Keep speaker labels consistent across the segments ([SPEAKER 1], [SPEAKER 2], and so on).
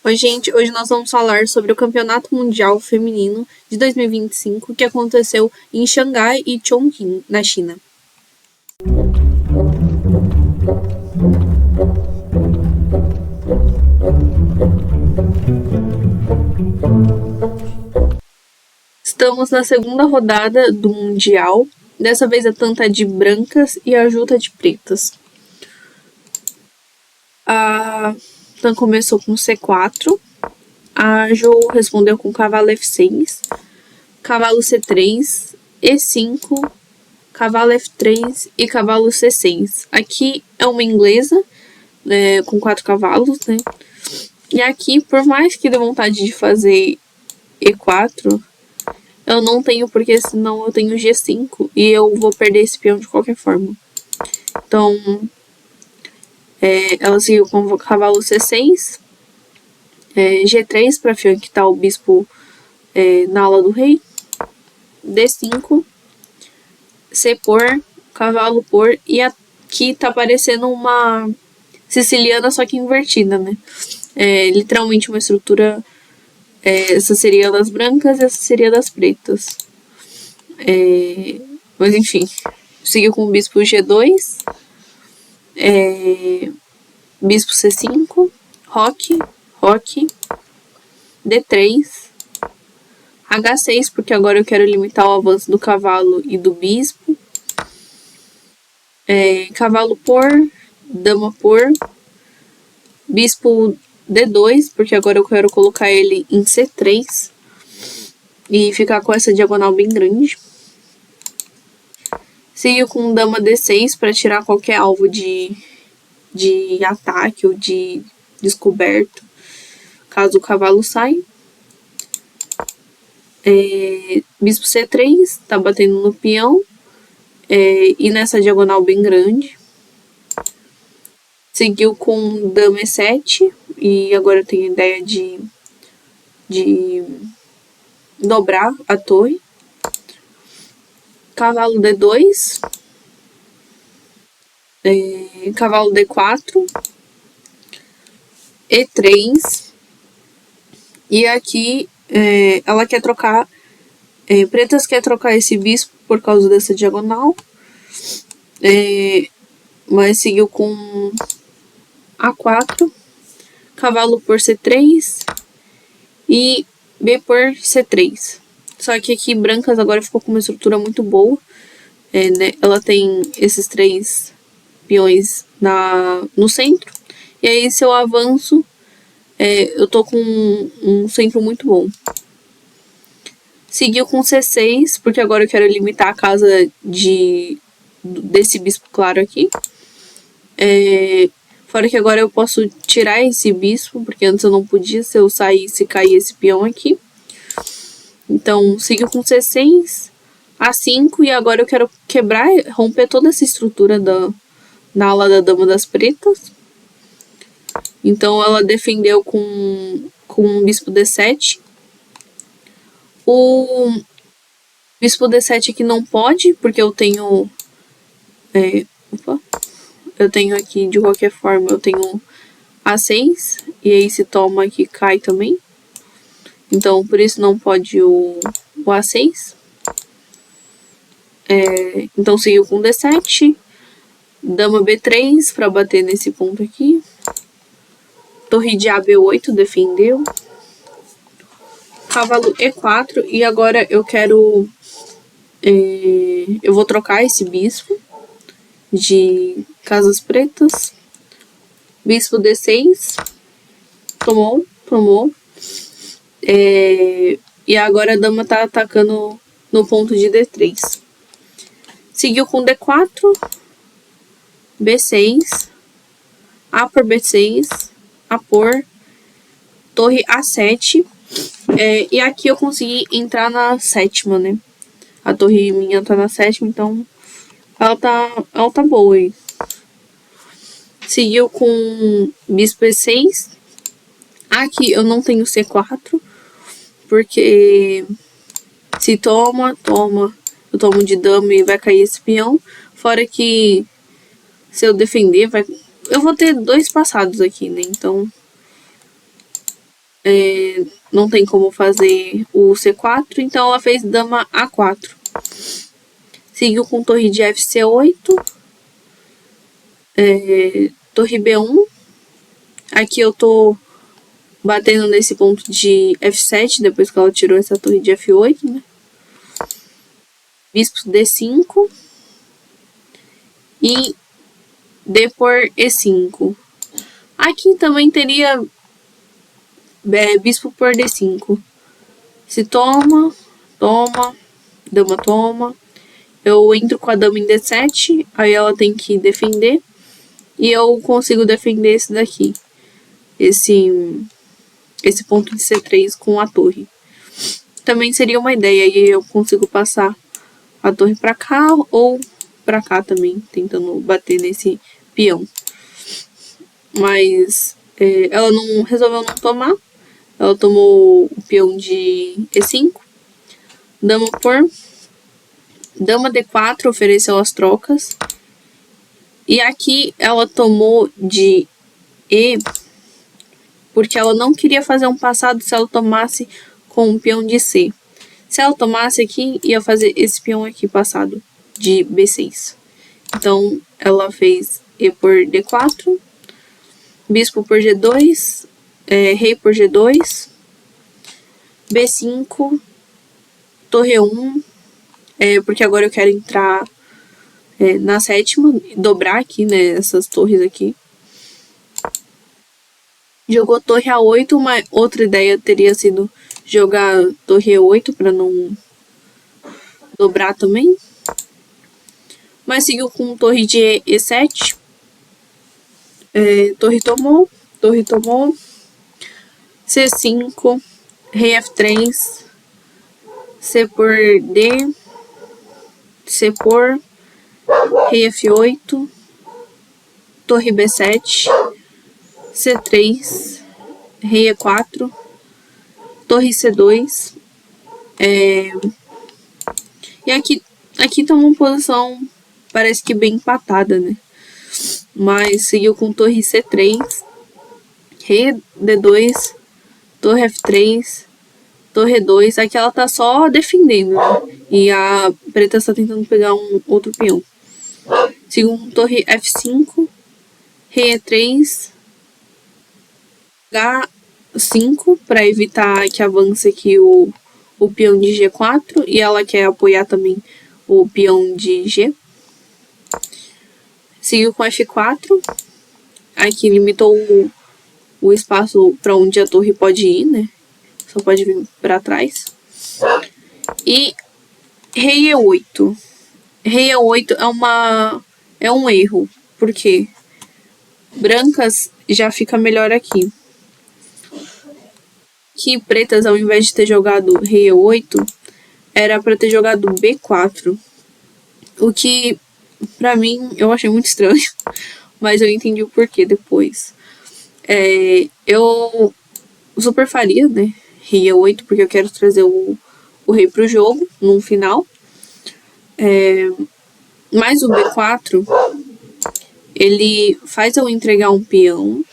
[SPEAKER 1] Oi, gente. Hoje nós vamos falar sobre o Campeonato Mundial Feminino de 2025 que aconteceu em Xangai e Chongqing, na China. Estamos na segunda rodada do Mundial. Dessa vez a Tan de brancas e a Ju de pretas. A Tan começou com C4. A Jo respondeu com cavalo F6, cavalo C3, E5, cavalo F3 e cavalo C6. Aqui é uma inglesa, com 4 cavalos, né? E aqui, por mais que dê vontade de fazer E4, eu não tenho, porque senão eu tenho G5 e eu vou perder esse peão de qualquer forma. Então, ela seguiu com o cavalo C6, G3 para flanquear o bispo na ala do rei, D5, C por, cavalo por, e aqui tá parecendo uma siciliana, só que invertida, né? Literalmente uma estrutura, essa seria das brancas e essa seria das pretas. Mas enfim, seguiu com o bispo G2, bispo C5, roque, D3, H6, porque agora eu quero limitar o avanço do cavalo e do bispo, cavalo por, dama por, bispo D2, porque agora eu quero colocar ele em C3 e ficar com essa diagonal bem grande. Seguiu com dama D6 para tirar qualquer alvo de ataque ou de descoberto, caso o cavalo saia. Bispo C3, tá batendo no peão, e nessa diagonal bem grande. Seguiu com dama E7, e agora eu tenho a ideia de dobrar a torre. Cavalo D2, cavalo D4, E3, e aqui ela quer trocar, pretas quer trocar esse bispo por causa dessa diagonal, mas seguiu com A4, cavalo por C3 e B por C3. Só que aqui brancas agora ficou com uma estrutura muito boa, né? Ela tem esses 3 peões no centro, e aí se eu avanço, eu tô com um centro muito bom. Seguiu com C6, porque agora eu quero limitar a casa desse bispo claro aqui. Fora que agora eu posso tirar esse bispo, porque antes eu não podia, se eu saísse, cair esse peão aqui. Então, seguiu com C6, A5, e agora eu quero quebrar, romper toda essa estrutura na ala da dama das pretas. Então, ela defendeu com o bispo D7. O bispo D7 aqui não pode, porque eu tenho... eu tenho aqui, de qualquer forma, eu tenho A6, e aí se toma aqui cai também. Então, por isso não pode o A6. Então, seguiu com D7. Dama B3 para bater nesse ponto aqui. Torre de AB8 defendeu. Cavalo E4. E agora eu quero... eu vou trocar esse bispo de casas pretas. Bispo D6. Tomou. E agora a dama tá atacando no ponto de D3. Seguiu com D4, B6, A por B6, A por, torre A7. E aqui eu consegui entrar na 7ª, né? A torre minha tá na 7ª, então ela tá boa aí. Seguiu com bispo E6. Aqui eu não tenho C4, porque se toma, eu tomo de dama e vai cair esse peão. Fora que se eu defender, eu vou ter 2 passados aqui, né? Então não tem como fazer o C4, então ela fez dama A4. Seguiu com torre de FC8, torre B1. Aqui eu tô batendo nesse ponto de F7, depois que ela tirou essa torre de F8, né? Bispo D5 e D por E5. Aqui também teria bispo por D5. Se toma, dama toma. Eu entro com a dama em D7, aí ela tem que defender. E eu consigo defender esse daqui. Esse ponto de C3 com a torre. Também seria uma ideia, e eu consigo passar a torre pra cá ou pra cá também, tentando bater nesse peão. Mas ela não resolveu não tomar. Ela tomou o peão de E5. Dama por... Dama D4 ofereceu as trocas. E aqui ela tomou de E, porque ela não queria fazer um passado se ela tomasse com um peão de C. Se ela tomasse aqui, ia fazer esse peão aqui passado, de B6. Então, ela fez E por D4, bispo por G2, rei por G2, B5, torre 1, porque agora eu quero entrar na sétima, dobrar aqui, né, essas torres aqui. Jogou torre A8, uma outra ideia teria sido jogar torre E8 para não dobrar também. Mas seguiu com torre de E7. Torre tomou. C5, rei F3, C por D, C por, rei F8, torre B7, C3, rei E4, torre C2. E aqui tá uma posição, parece que bem empatada, né? Mas seguiu com torre C3, rei D2, torre F3, torre 2. Aqui ela tá só defendendo, né? E a preta está tentando pegar um outro peão. Seguiu com torre F5, rei E3, H5 para evitar que avance aqui o peão de G4, e ela quer apoiar também o peão de G. Seguiu com F4, aqui limitou o espaço para onde a torre pode ir, né? Só pode vir para trás. E rei E8. Rei E8 é um erro, porque brancas já fica melhor aqui. Que pretas, ao invés de ter jogado rei E8, era para ter jogado B4. O que, pra mim, eu achei muito estranho. Mas eu entendi o porquê depois. Eu super faria, né? Rei E8, porque eu quero trazer o rei pro jogo, no final. Mas o B4, ele faz eu entregar um peão.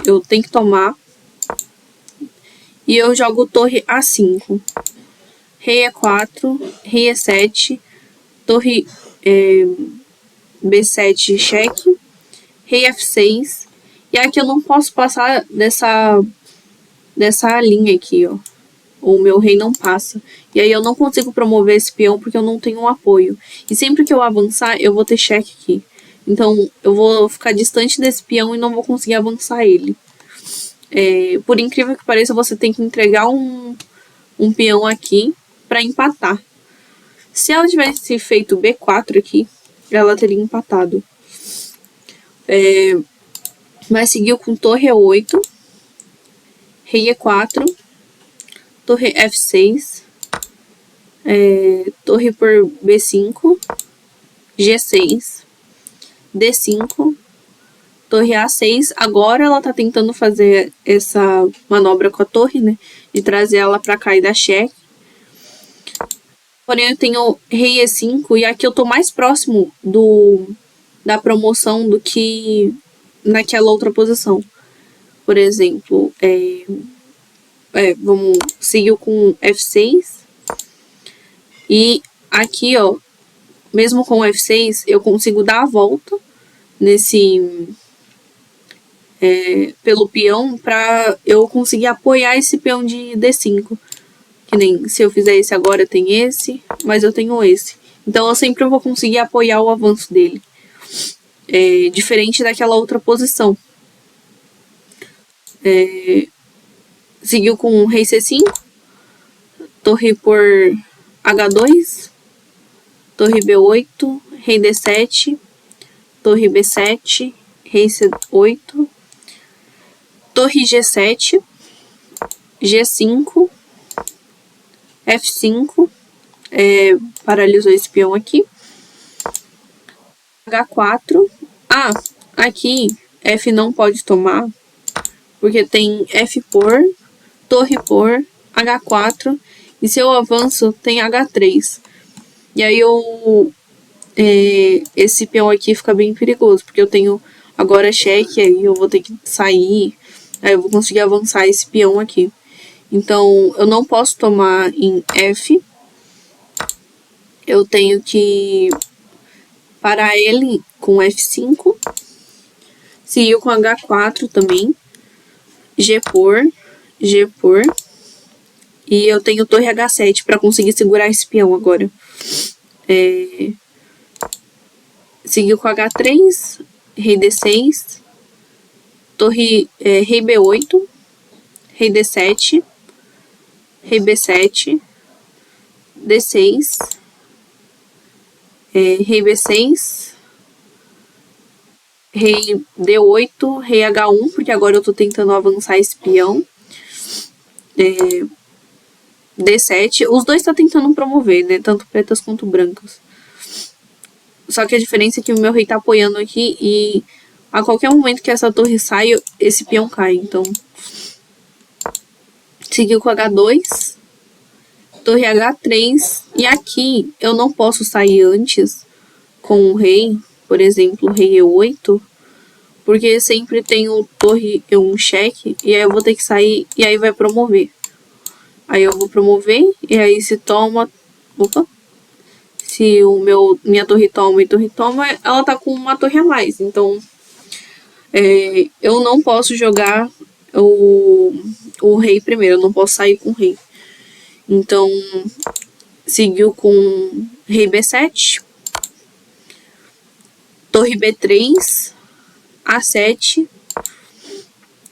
[SPEAKER 1] Eu tenho que tomar. E eu jogo torre A5. Rei E4, rei E7, torre B7 cheque, rei F6. E aqui eu não posso passar dessa linha aqui, ó. O meu rei não passa. E aí eu não consigo promover esse peão porque eu não tenho um apoio. E sempre que eu avançar, eu vou ter cheque aqui. Então eu vou ficar distante desse peão e não vou conseguir avançar ele. Por incrível que pareça, você tem que entregar um peão aqui para empatar. Se ela tivesse feito B4 aqui, ela teria empatado. Mas seguiu com torre E8, rei E4, torre F6, torre por B5, G6, D5, torre A6. Agora ela tá tentando fazer essa manobra com a torre, né? De trazer ela pra cá e dar cheque. Porém, eu tenho rei E5 e aqui eu tô mais próximo da promoção do que naquela outra posição. Por exemplo, vamos seguir com F6. E aqui, ó, mesmo com F6, eu consigo dar a volta pelo peão pra eu conseguir apoiar esse peão de D5. Que nem se eu fizer esse agora, tem esse, mas eu tenho esse. Então eu sempre vou conseguir apoiar o avanço dele. Diferente daquela outra posição. Seguiu com rei C5, torre por H2, torre B8, rei D7, torre B7, rei C8, torre G7, G5, F5, paralisou esse peão aqui, H4, aqui F não pode tomar, porque tem F por, torre por, H4, e se eu avanço tem H3. E aí esse peão aqui fica bem perigoso, porque eu tenho agora cheque, aí eu vou ter que sair, aí eu vou conseguir avançar esse peão aqui. Então, eu não posso tomar em F, eu tenho que parar ele com F5, seguiu com H4 também, G por, e eu tenho torre H7 para conseguir segurar esse peão agora. Seguiu com H3, rei D6, torre rei B8, rei D7, rei B7, D6, rei B6, rei D8, rei H1, porque agora eu tô tentando avançar esse peão. D7, os dois tá tentando promover, né? Tanto pretas quanto brancas. Só que a diferença é que o meu rei tá apoiando aqui e a qualquer momento que essa torre sai, esse peão cai. Então, seguiu com H2, torre H3, e aqui eu não posso sair antes com o rei, por exemplo, rei E8, porque sempre tem o torre E1 cheque, e aí eu vou ter que sair, e aí vai promover. Aí eu vou promover, e aí se toma... Opa! Se minha torre toma e torre toma, ela tá com uma torre a mais. Então, eu não posso jogar o rei primeiro, eu não posso sair com o rei. Então, seguiu com rei B7, torre B3, A7,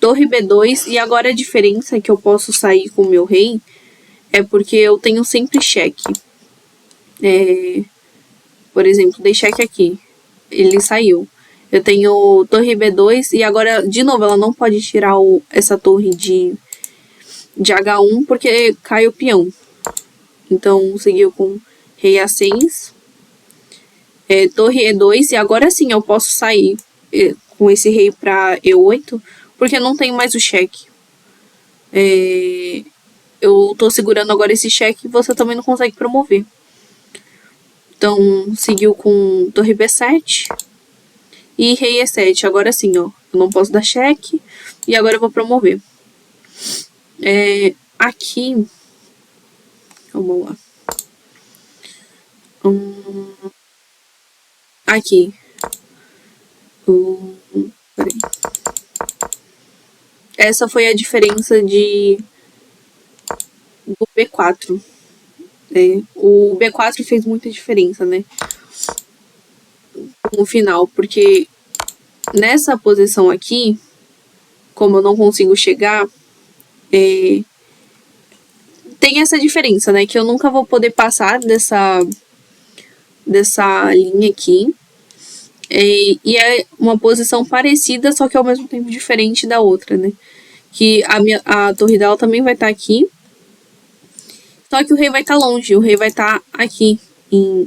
[SPEAKER 1] torre B2, e agora a diferença que eu posso sair com o meu rei é porque eu tenho sempre cheque. Por exemplo, dei cheque aqui, ele saiu. Eu tenho torre B2 e agora, de novo, ela não pode tirar essa torre de H1 porque cai o peão. Então, seguiu com rei A6, torre E2, e agora sim eu posso sair com esse rei para E8, porque não tem mais o cheque. Eu tô segurando agora esse cheque e você também não consegue promover. Então, seguiu com torre B7 e rei E7. Agora sim, ó, eu não posso dar cheque e agora eu vou promover. Aqui, vamos lá. Aqui. Peraí. Essa foi a diferença do B4. O B4 fez muita diferença, né? No final, porque nessa posição aqui, como eu não consigo chegar, tem essa diferença, né? Que eu nunca vou poder passar dessa linha aqui. E é uma posição parecida, só que ao mesmo tempo diferente da outra, né? Que a torre dela também vai estar aqui. Só que o rei vai estar longe, o rei vai estar aqui.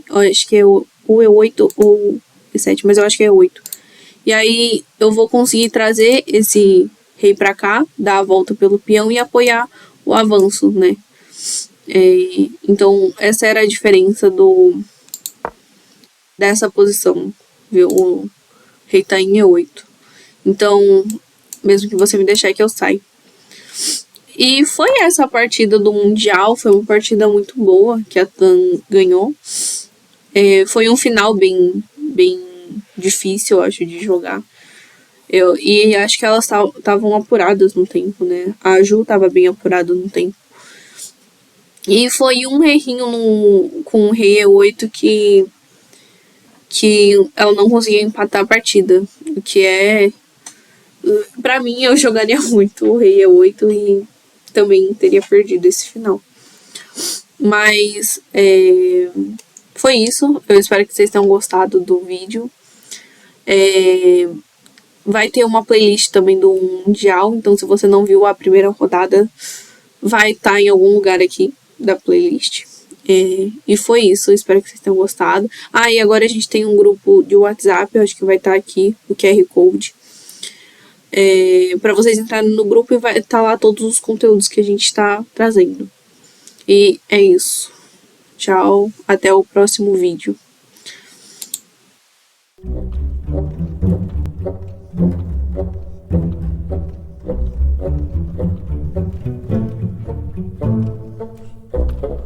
[SPEAKER 1] Acho que é o E8 ou E7, mas eu acho que é E8. E aí eu vou conseguir trazer esse rei pra cá, dar a volta pelo peão e apoiar o avanço, né? Então, essa era a diferença dessa posição, viu? O rei tá em E8. Então, mesmo que você me deixar que eu saio. E foi essa a partida do Mundial, foi uma partida muito boa que a TAM ganhou. Foi um final bem difícil, eu acho, de jogar. E acho que elas estavam apuradas no tempo, né? A Ju tava bem apurada no tempo. E foi um errinho com o Rei E8 que ela não conseguia empatar a partida. O que é... Pra mim, eu jogaria muito o Rei E8 e também teria perdido esse final. Mas foi isso. Eu espero que vocês tenham gostado do vídeo. Vai ter uma playlist também do Mundial. Então, se você não viu a primeira rodada, vai estar em algum lugar aqui da playlist. E foi isso. Eu espero que vocês tenham gostado. E agora a gente tem um grupo de WhatsApp. Eu acho que vai estar aqui o QR Code. Para vocês entrarem no grupo e vai estar lá todos os conteúdos que a gente está trazendo. E é isso. Tchau. Até o próximo vídeo.